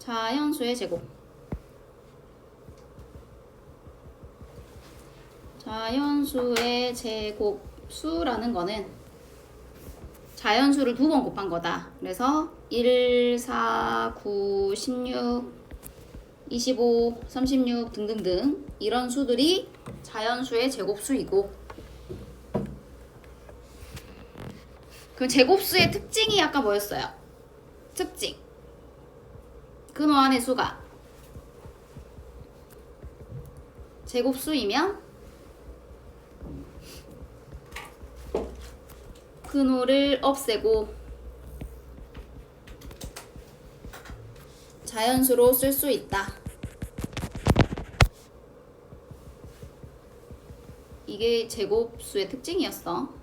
자연수의 제곱. 자연수의 제곱수라는 거는 자연수를 2번 곱한 거다. 그래서 1, 4, 9, 16, 25, 36 등등등 이런 수들이 자연수의 제곱수이고, 그럼 제곱수의 특징이 아까 뭐였어요? 특징. 근호 안의 수가 제곱수이면 근호를 없애고 자연수로 쓸 수 있다. 이게 제곱수의 특징이었어.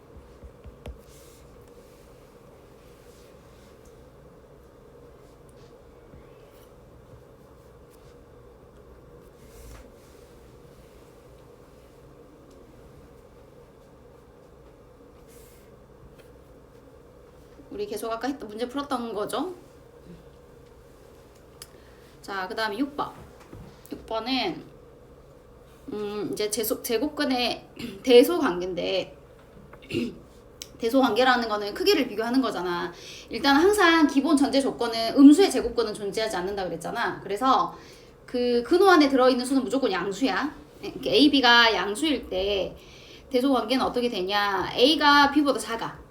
우리 계속 아까 했던 문제 풀었던 거죠. 자, 그 다음에 6번. 6번은 이제 제곱근의 대소관계인데 대소관계라는 거는 크기를 비교하는 거잖아. 일단 항상 기본 전제 조건은 음수의 제곱근은 존재하지 않는다 그랬잖아. 그래서 그 근호 안에 들어있는 수는 무조건 양수야. A, B가 양수일 때 대소관계는 어떻게 되냐. A가 B보다 작아.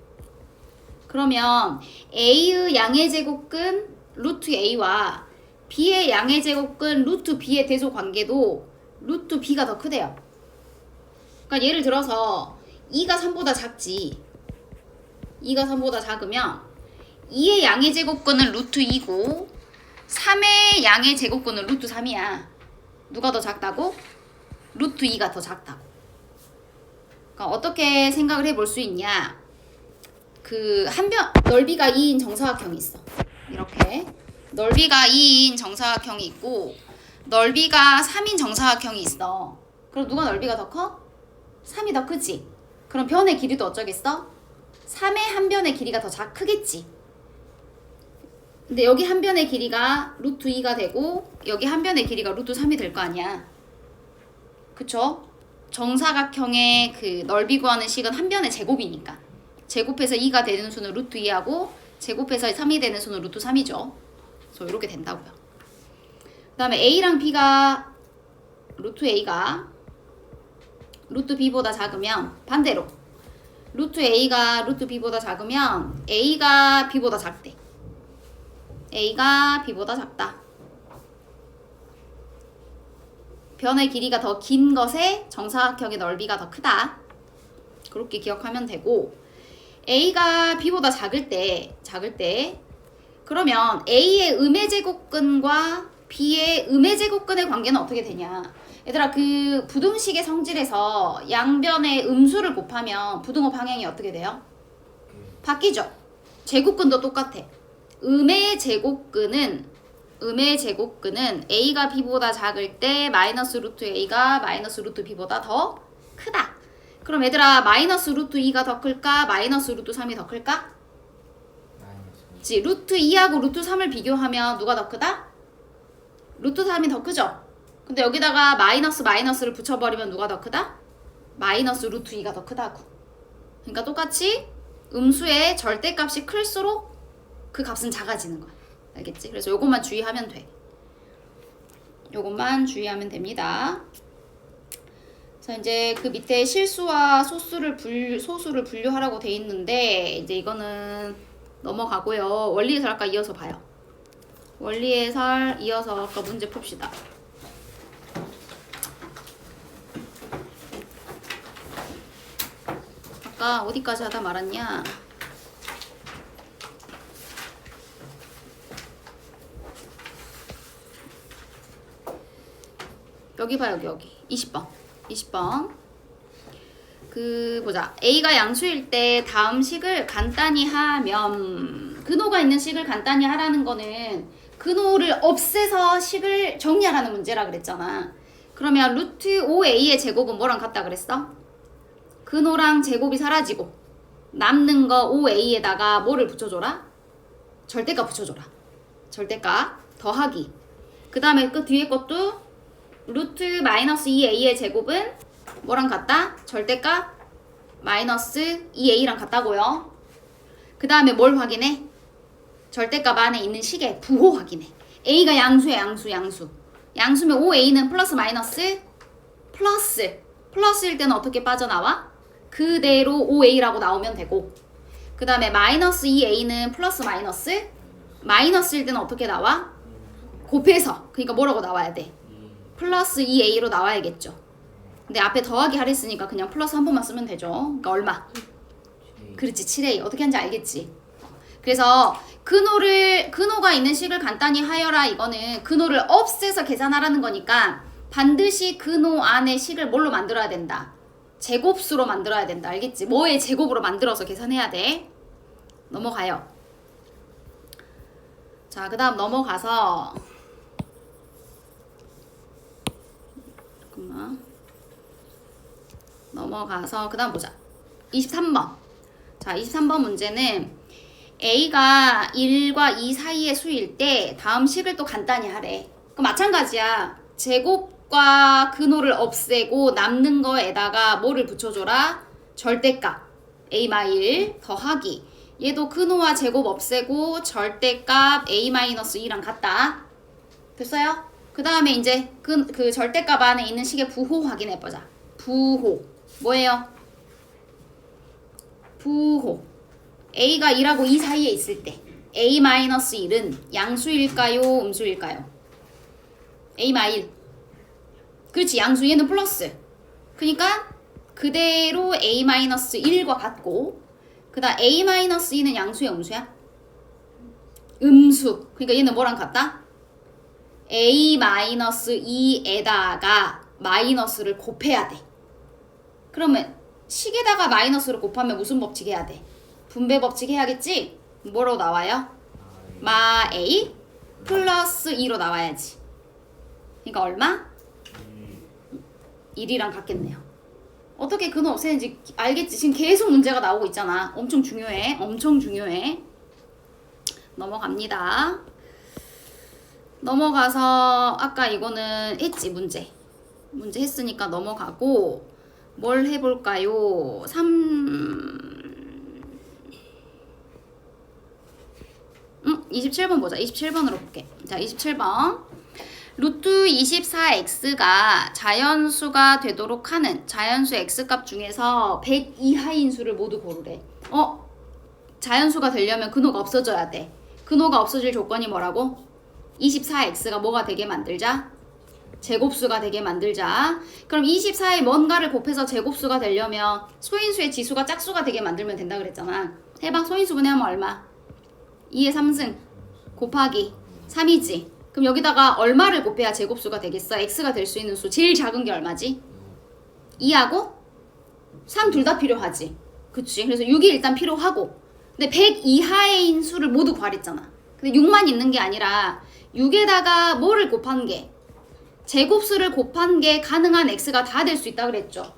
그러면 A의 양의 제곱근 루트 A와 B의 양의 제곱근 루트 B의 대소 관계도 루트 B가 더 크대요. 그러니까 예를 들어서 2가 3보다 작지. 2가 3보다 작으면 2의 양의 제곱근은 루트 2고 3의 양의 제곱근은 루트 3이야. 누가 더 작다고? 루트 2가 더 작다고. 그러니까 어떻게 생각을 해볼 수 있냐. 그 넓이가 2인 정사각형이 있어. 이렇게 넓이가 2인 정사각형이 있고 넓이가 3인 정사각형이 있어. 그럼 누가 넓이가 더 커? 3이 더 크지. 그럼 변의 길이도 어쩌겠어? 3의 한 변의 길이가 더 크겠지. 근데 여기 한 변의 길이가 루트 2가 되고 여기 한 변의 길이가 루트 3이 될 거 아니야. 그쵸? 정사각형의 그 넓이 구하는 식은 한 변의 제곱이니까. 제곱해서 2가 되는 수는 루트 2하고 제곱해서 3이 되는 수는 루트 3이죠. 그래서 이렇게 된다고요. 그 다음에 A랑 B가 루트 A가 루트 B보다 작으면 반대로 루트 A가 루트 B보다 작으면 A가 B보다 작대. A가 B보다 작다. 변의 길이가 더 긴 것에 정사각형의 넓이가 더 크다. 그렇게 기억하면 되고, A가 B보다 작을 때 그러면 A의 음의 제곱근과 B의 음의 제곱근의 관계는 어떻게 되냐. 얘들아, 그 부등식의 성질에서 양변의 음수를 곱하면 부등호 방향이 어떻게 돼요? 바뀌죠. 제곱근도 똑같아. 음의 제곱근은 A가 B보다 작을 때 마이너스 루트 A가 마이너스 루트 B보다 더 크다. 그럼 얘들아, 마이너스 루트 2가 더 클까? 마이너스 루트 3이 더 클까? 그치? 루트 2하고 루트 3을 비교하면 누가 더 크다? 루트 3이 더 크죠? 근데 여기다가 마이너스를 붙여버리면 누가 더 크다? 마이너스 루트 2가 더 크다고. 그러니까 똑같이 음수의 절대값이 클수록 그 값은 작아지는 거야. 알겠지? 그래서 요것만 주의하면 돼. 요것만 주의하면 됩니다. 자, 이제 그 밑에 실수와 소수를 분류하라고 돼 있는데, 이제 이거는 넘어가고요. 원리해설 아까 이어서 봐요. 원리해설 이어서 아까 문제 풉시다. 아까 어디까지 하다 말았냐? 여기 봐, 여기 20번. 그 보자. A가 양수일 때 다음 식을 간단히 하면, 근호가 있는 식을 간단히 하라는 거는 근호를 없애서 식을 정리하라는 문제라 그랬잖아. 그러면 루트 5A의 제곱은 뭐랑 같다 그랬어? 근호랑 제곱이 사라지고 남는 거 5A에다가 뭐를 붙여줘라? 절대값 붙여줘라. 절대값. 더하기. 그 다음에 그 뒤에 것도 루트 마이너스 2a의 제곱은 뭐랑 같다? 절대값 마이너스 2a랑 같다고요. 그 다음에 뭘 확인해? 절대값 안에 있는 식의 부호 확인해. a가 양수야, 양수. 양수면 5a는 플러스 마이너스 플러스일 때는 어떻게 빠져나와? 그대로 5a라고 나오면 되고, 그 다음에 마이너스 2a는 플러스 마이너스일 때는 어떻게 나와? 곱해서. 그러니까 뭐라고 나와야 돼? 플러스 2a로 나와야겠죠. 근데 앞에 더하기 하랬으니까 그냥 플러스 한 번만 쓰면 되죠. 그러니까 얼마? 그렇지, 7a. 어떻게 하는지 알겠지? 그래서 근호가 있는 식을 간단히 하여라. 이거는 근호를 없애서 계산하라는 거니까 반드시 근호 안에 식을 뭘로 만들어야 된다? 제곱수로 만들어야 된다. 알겠지? 뭐의 제곱으로 만들어서 계산해야 돼. 넘어가요. 자, 그 다음 넘어가서 잠깐만. 넘어가서 그 다음 보자. 23번. 자, 23번 문제는 a가 1과 2 사이의 수일 때 다음 식을 또 간단히 하래. 그 마찬가지야. 제곱과 근호를 없애고 남는 거에다가 뭐를 붙여줘라? 절대값 a-1 더하기. 얘도 근호와 제곱 없애고 절대값 a-2랑 같다. 됐어요? 그 다음에 이제 그 절대값 안에 있는 식의 부호 확인해보자. 부호 뭐예요? 부호 a가 1하고 2 사이에 있을 때 a-1은 양수일까요? 음수일까요? a-1. 그렇지, 양수. 얘는 플러스. 그러니까 그대로 a-1과 같고, 그 다음 a-2는 양수야, 음수야? 음수. 그러니까 얘는 뭐랑 같다? a-2에다가 마이너스를 곱해야 돼. 그러면 식에다가 마이너스를 곱하면 무슨 법칙 해야 돼? 분배 법칙 해야겠지? 뭐로 나와요? 마 a 플러스 2로 나와야지. 그러니까 얼마? 1이랑 같겠네요. 어떻게 근호 없애는지 알겠지? 지금 계속 문제가 나오고 있잖아. 엄청 중요해. 넘어갑니다. 넘어가서 아까 이거는 했지, 문제 했으니까 넘어가고 뭘 해볼까요? 27번 보자. 27번으로 볼게. 자, 27번. 루트 24x가 자연수가 되도록 하는 자연수 x값 중에서 100 이하인 수를 모두 고르래. 자연수가 되려면 근호가 없어져야 돼. 근호가 없어질 조건이 뭐라고? 24x가 뭐가 되게 만들자? 제곱수가 되게 만들자. 그럼 24에 뭔가를 곱해서 제곱수가 되려면 소인수의 지수가 짝수가 되게 만들면 된다 그랬잖아. 해봐. 소인수 분해하면 얼마? 2의 3승 곱하기 3이지. 그럼 여기다가 얼마를 곱해야 제곱수가 되겠어? x가 될 수 있는 수 제일 작은 게 얼마지? 2하고 3 둘 다 필요하지. 그치? 그래서 6이 일단 필요하고, 근데 100 이하의 수를 모두 구하랬잖아. 근데 6만 있는 게 아니라 6에다가 뭐를 곱한 게, 제곱수를 곱한 게 가능한 x가 다 될 수 있다 그랬죠.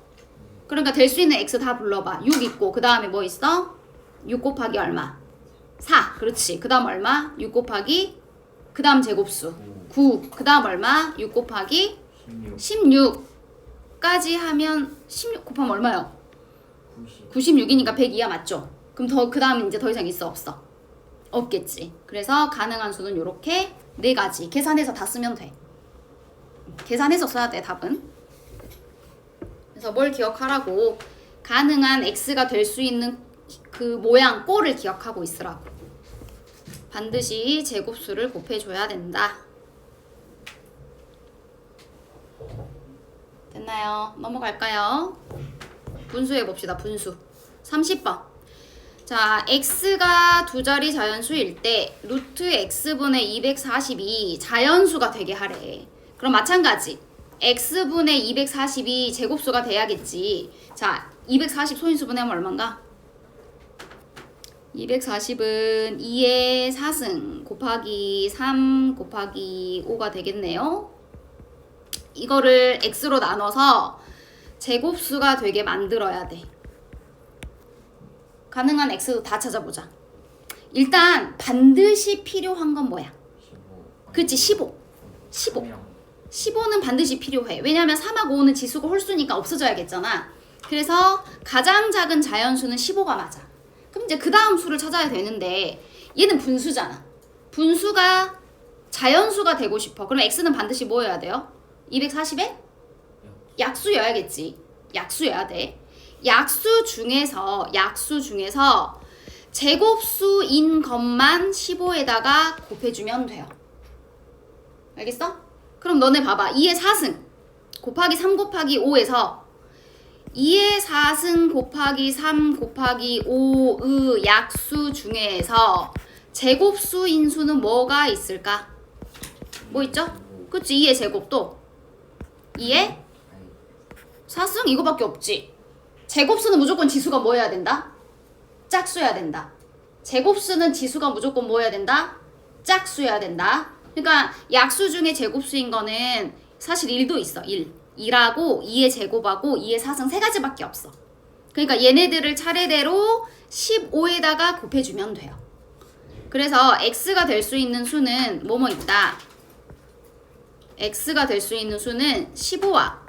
그러니까 될 수 있는 x 다 불러봐. 6 있고 그 다음에 뭐 있어? 6 곱하기 얼마? 4. 그렇지. 그 다음 얼마? 6 곱하기 그 다음 제곱수 9. 그 다음 얼마? 6 곱하기 16까지 하면 16 곱하면 얼마요? 96이니까 100 이하 맞죠? 그럼 그 다음 이제 더 이상 있어? 없어? 없겠지. 그래서 가능한 수는 요렇게 4가지. 계산해서 다 쓰면 돼. 계산해서 써야 돼, 답은. 그래서 뭘 기억하라고? 가능한 x가 될 수 있는 그 모양 꼴을 기억하고 있으라고. 반드시 제곱수를 곱해줘야 된다. 됐나요? 넘어갈까요? 분수해봅시다. 분수. 30번. 자, x가 두 자리 자연수일 때 루트 x분의 242 자연수가 되게 하래. 그럼 마찬가지. x분의 242 제곱수가 돼야겠지. 자, 240 소인수분해하면 얼마인가? 240은 2의 4승 곱하기 3 곱하기 5가 되겠네요. 이거를 x로 나눠서 제곱수가 되게 만들어야 돼. 가능한 x도 다 찾아보자. 일단 반드시 필요한 건 뭐야? 그치 15. 15는 반드시 필요해. 왜냐면 3하고 5는 지수가 홀수니까 없어져야겠잖아. 그래서 가장 작은 자연수는 15가 맞아. 그럼 이제 그 다음 수를 찾아야 되는데 얘는 분수잖아. 분수가 자연수가 되고 싶어. 그럼 x는 반드시 뭐여야 돼요? 240에? 약수여야겠지. 약수여야 돼. 약수 중에서 제곱수인 것만 15에다가 곱해주면 돼요. 알겠어? 그럼 너네 봐봐. 2의 4승 곱하기 3 곱하기 5에서 2의 4승 곱하기 3 곱하기 5의 약수 중에서 제곱수인 수는 뭐가 있을까? 뭐 있죠? 그치? 2의 제곱도 2의 4승 이거밖에 없지. 제곱수는 무조건 지수가 뭐 해야 된다? 짝수여야 된다. 제곱수는 지수가 무조건 뭐 해야 된다? 짝수여야 된다. 그러니까 약수 중에 제곱수인 거는 사실 1도 있어. 1하고 2의 제곱하고 2의 4승 세 가지밖에 없어. 그러니까 얘네들을 차례대로 15에다가 곱해주면 돼요. 그래서 x가 될 수 있는 수는 뭐뭐 있다. x가 될 수 있는 수는 15와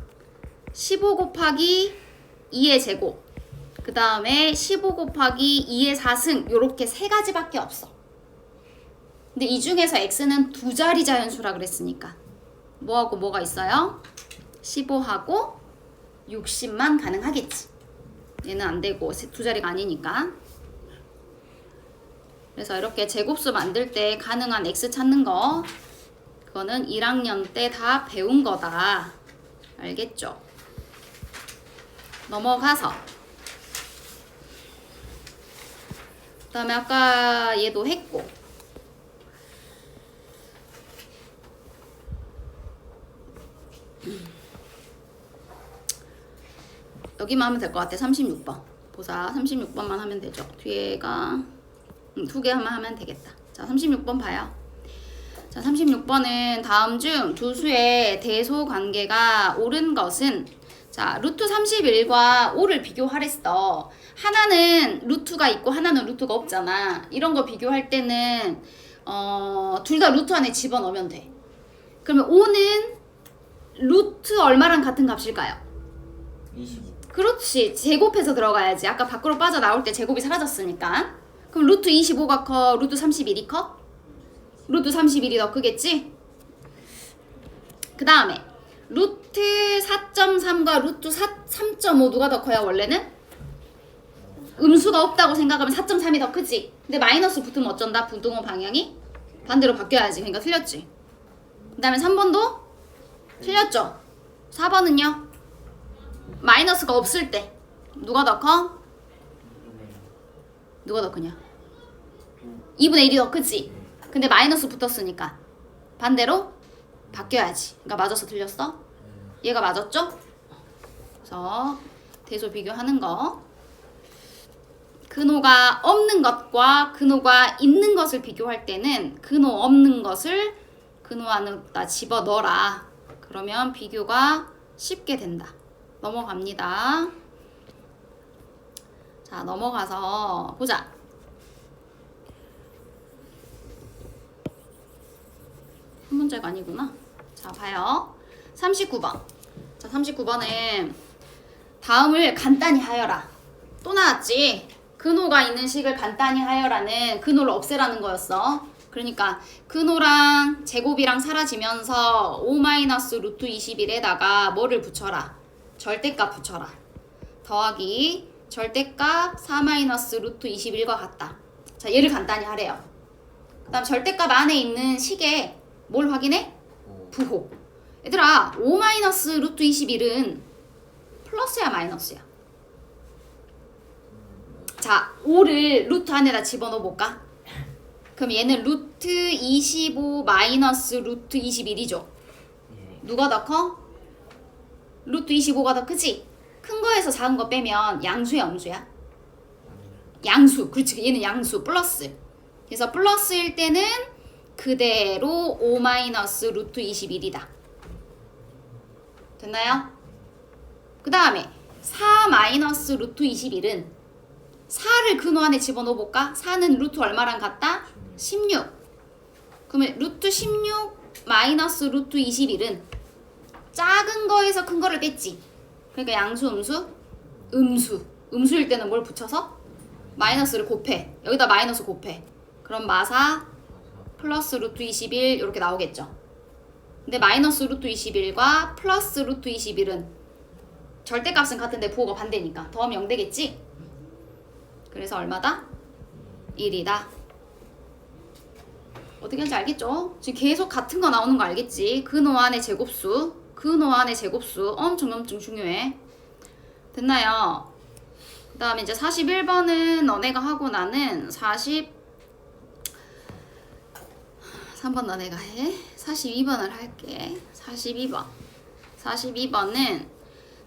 15 곱하기 2의 제곱 그 다음에 15 곱하기 2의 4승 요렇게 세 가지밖에 없어. 근데 이 중에서 x는 두 자리 자연수라 그랬으니까 뭐하고 뭐가 있어요? 15하고 60만 가능하겠지. 얘는 안 되고 두 자리가 아니니까. 그래서 이렇게 제곱수 만들 때 가능한 x 찾는 거 그거는 1학년 때 다 배운 거다. 알겠죠? 넘어가서 그 다음에 아까 얘도 했고 여기만 하면 될 것 같아. 36번 보사 36번만 하면 되죠. 뒤에가 두 개 하면 되겠다. 자 36번 봐요. 자 36번은 다음 중 두 수의 대소 관계가 옳은 것은 자 루트 31과 5를 비교하랬어. 하나는 루트가 있고 하나는 루트가 없잖아. 이런 거 비교할 때는 둘 다 루트 안에 집어넣으면 돼. 그러면 5는 루트 얼마랑 같은 값일까요? 25. 그렇지. 제곱해서 들어가야지. 아까 밖으로 빠져나올 때 제곱이 사라졌으니까. 그럼 루트 25가 커? 루트 31이 커? 루트 31이 더 크겠지? 그 다음에 루트 4.3과 루트 3.5 누가 더 커요 원래는? 음수가 없다고 생각하면 4.3이 더 크지? 근데 마이너스 붙으면 어쩐다? 부등호 방향이? 반대로 바뀌어야지. 그러니까 틀렸지. 그 다음에 3번도? 틀렸죠? 4번은요? 마이너스가 없을 때 누가 더 커? 누가 더 크냐? 2분의 1이 더 크지? 근데 마이너스 붙었으니까 반대로 바뀌어야지. 그러니까 맞았어 틀렸어? 얘가 맞았죠? 그래서 대소 비교하는 거 근호가 없는 것과 근호가 있는 것을 비교할 때는 근호 없는 것을 근호 안에다 집어넣어라. 그러면 비교가 쉽게 된다. 넘어갑니다. 자 넘어가서 보자. 한 문제가 아니구나. 자 봐요. 39번. 자 39번은 다음을 간단히 하여라. 또 나왔지. 근호가 있는 식을 간단히 하여라는 근호를 없애라는 거였어. 그러니까 근호랑 제곱이랑 사라지면서 5 루트 21에다가 뭐를 붙여라. 절대값 붙여라. 더하기 절대값 4 루트 21과 같다. 자 얘를 간단히 하래요. 그 다음 절대값 안에 있는 식에 뭘 확인해? 부호. 얘들아 5 루트 21은 플러스야 마이너스야? 자 5를 루트 안에다 집어넣어 볼까? 그럼 얘는 루트 25 마이너스 루트 21이죠. 누가 더 커? 루트 25가 더 크지? 큰 거에서 작은 거 빼면 양수야 음수야? 양수. 그렇지. 얘는 양수 플러스. 그래서 플러스일 때는 그대로 5 루트 21이다. 됐나요? 그 다음에 4 루트 21은 4를 근호 안에 집어넣어 볼까? 4는 루트 얼마랑 같다? 16. 그러면 루트 16 마이너스 루트 21은 작은 거에서 큰 거를 뺐지. 그러니까 양수, 음수. 음수일 때는 뭘 붙여서? 마이너스를 곱해. 여기다 마이너스 곱해. 그럼 마사 플러스 루트 21 이렇게 나오겠죠. 근데 마이너스 루트 21과 플러스 루트 21은 절대값은 같은데 부호가 반대니까 더하면 0 되겠지? 그래서 얼마다? 1이다. 어떻게 하는지 알겠죠? 지금 계속 같은 거 나오는 거 알겠지? 근호안의 제곱수. 근호안의 제곱수 엄청 중요해. 됐나요? 그 다음에 이제 41번은 너네가 하고 나는 3번 너네가 해. 42번을 할게. 42번은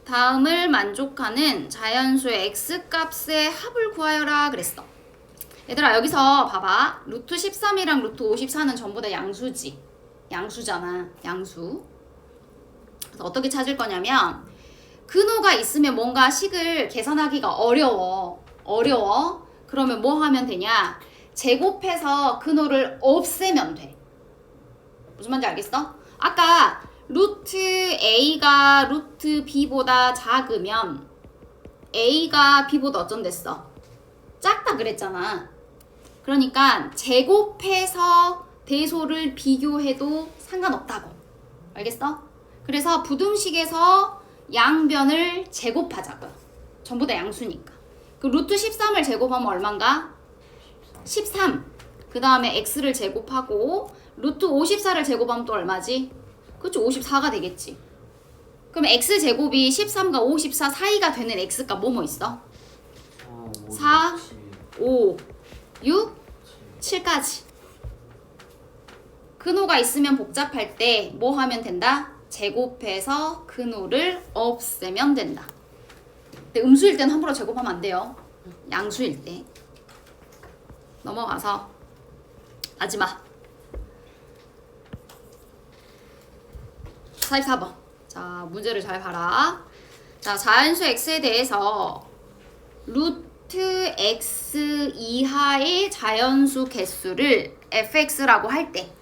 다음을 만족하는 자연수의 x값의 합을 구하여라 그랬어. 얘들아 여기서 봐봐. 루트 13이랑 루트 54는 전부 다 양수지. 양수잖아. 양수. 그래서 어떻게 찾을 거냐면 근호가 있으면 뭔가 식을 계산하기가 어려워. 그러면 뭐 하면 되냐? 제곱해서 근호를 없애면 돼. 무슨 말인지 알겠어? 아까 루트 A가 루트 B보다 작으면 A가 B보다 어쩐댔어? 작다 그랬잖아. 그러니까 제곱해서 대소를 비교해도 상관없다고. 알겠어? 그래서 부등식에서 양변을 제곱하자고요. 전부 다 양수니까. 그 루트 13을 제곱하면 얼만가? 13. 그 다음에 x를 제곱하고 루트 54를 제곱하면 또 얼마지? 그쵸? 54가 되겠지. 그럼 x제곱이 13과 54 사이가 되는 x값 뭐뭐 있어? 4, 5, 6, 7까지. 근호가 있으면 복잡할 때 뭐 하면 된다? 제곱해서 근호를 없애면 된다. 근데 음수일 때는 함부로 제곱하면 안 돼요. 양수일 때. 넘어가서 마지막 44번. 자, 문제를 잘 봐라. 자, 자연수 x에 대해서 루트 x 이하의 자연수 개수를 fx라고 할 때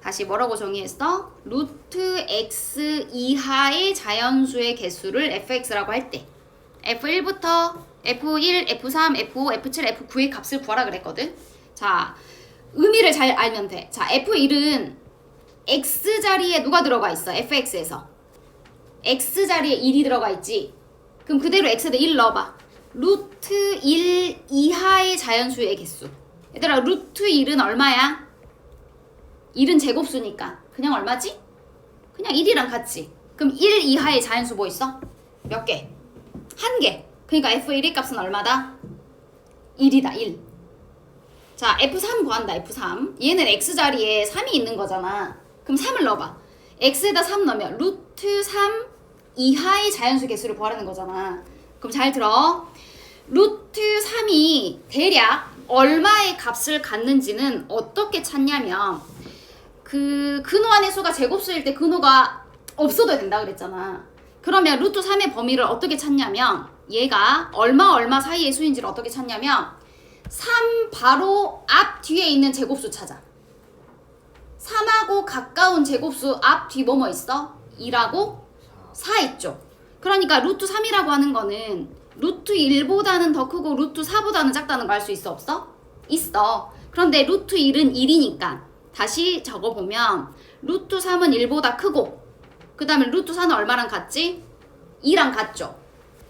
다시 뭐라고 정의했어? 루트 x 이하의 자연수의 개수를 fx라고 할 때 f1부터 f1, f3, f5, f7, f9의 값을 구하라 그랬거든. 자, 의미를 잘 알면 돼. 자, f1은 x 자리에 누가 들어가 있어? fx에서 x 자리에 1이 들어가 있지. 그럼 그대로 x에다 1 넣어봐. 루트 1 이하의 자연수의 개수. 얘들아 루트 1은 얼마야? 1은 제곱수니까 그냥 얼마지? 그냥 1이랑 같지. 그럼 1 이하의 자연수 뭐 있어? 몇 개? 한 개. 그러니까 f1의 값은 얼마다? 1이다. 1. 자, f3 구한다. f3. 얘는 x 자리에 3이 있는 거잖아. 그럼 3을 넣어봐. x에다 3 넣으면 루트 3 이하의 자연수 개수를 구하라는 거잖아. 그럼 잘 들어. 루트 3이 대략 얼마의 값을 갖는지는 어떻게 찾냐면 그 근호안의 수가 제곱수일 때 근호가 없어도 된다 그랬잖아. 그러면 루트 3의 범위를 어떻게 찾냐면 얘가 얼마 사이의 수인지를 어떻게 찾냐면 3 바로 앞 뒤에 있는 제곱수 찾아. 3하고 가까운 제곱수 앞 뒤 뭐뭐 있어? 2하고 4 있죠. 그러니까 루트 3이라고 하는 거는 루트 1보다는 더 크고 루트 4보다는 작다는 거 알 수 있어 없어? 있어. 그런데 루트 1은 1이니까 다시 적어보면 루트 3은 1보다 크고 그 다음에 루트 4는 얼마랑 같지? 2랑 같죠.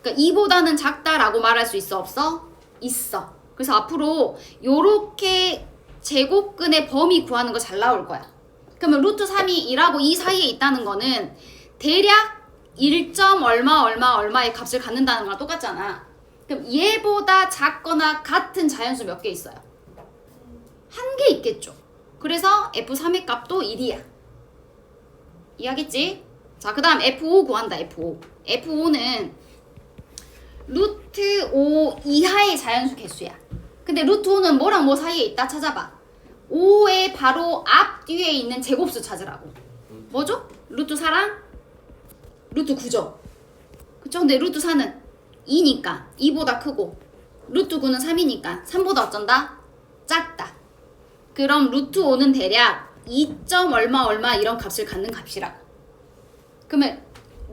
그러니까 2보다는 작다라고 말할 수 있어 없어? 있어. 그래서 앞으로 요렇게 제곱근의 범위 구하는 거 잘 나올 거야. 그러면 루트 3이 1하고 2 사이에 있다는 거는 대략 1. 얼마의 값을 갖는다는 거랑 똑같잖아. 그럼 얘보다 작거나 같은 자연수 몇 개 있어요? 한 개 있겠죠. 그래서 f3의 값도 1이야. 이해하겠지? 자, 그 다음 f5 구한다. f5는 루트 5 이하의 자연수 개수야. 근데 루트 5는 뭐랑 뭐 사이에 있다? 찾아봐. 5의 바로 앞 뒤에 있는 제곱수 찾으라고. 뭐죠? 루트 4랑 루트 9죠. 그쵸? 근데 루트 4는 2니까 2보다 크고 루트 9는 3이니까 3보다 어쩐다? 작다. 그럼 루트 5는 대략 2점 얼마 얼마 이런 값을 갖는 값이라고. 그러면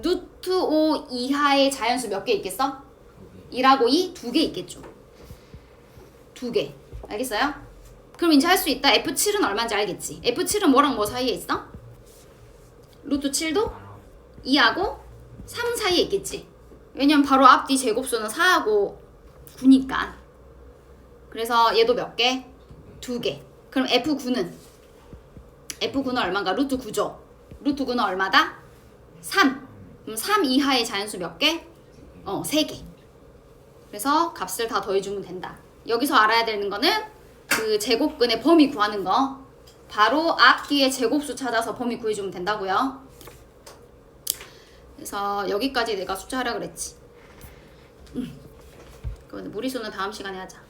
루트 5 이하의 자연수 몇 개 있겠어? 1하고 2, 2개 있겠죠. 2개. 알겠어요? 그럼 이제 할 수 있다. F7은 얼마인지 알겠지? F7은 뭐랑 뭐 사이에 있어? 루트 7도 2하고 3 사이에 있겠지. 왜냐면 바로 앞뒤 제곱수는 4하고 9니까. 그래서 얘도 몇 개? 2개. 그럼 F9는 얼마인가? 루트 9죠. 루트 9는 얼마다? 3. 그럼 3 이하의 자연수 몇 개? 3개. 그래서 값을 다 더해주면 된다. 여기서 알아야 되는 거는 그 제곱근의 범위 구하는 거. 바로 앞뒤의 제곱수 찾아서 범위 구해주면 된다고요. 그래서 여기까지 내가 숫자 하라 그랬지. 그건 무리수는 다음 시간에 하자.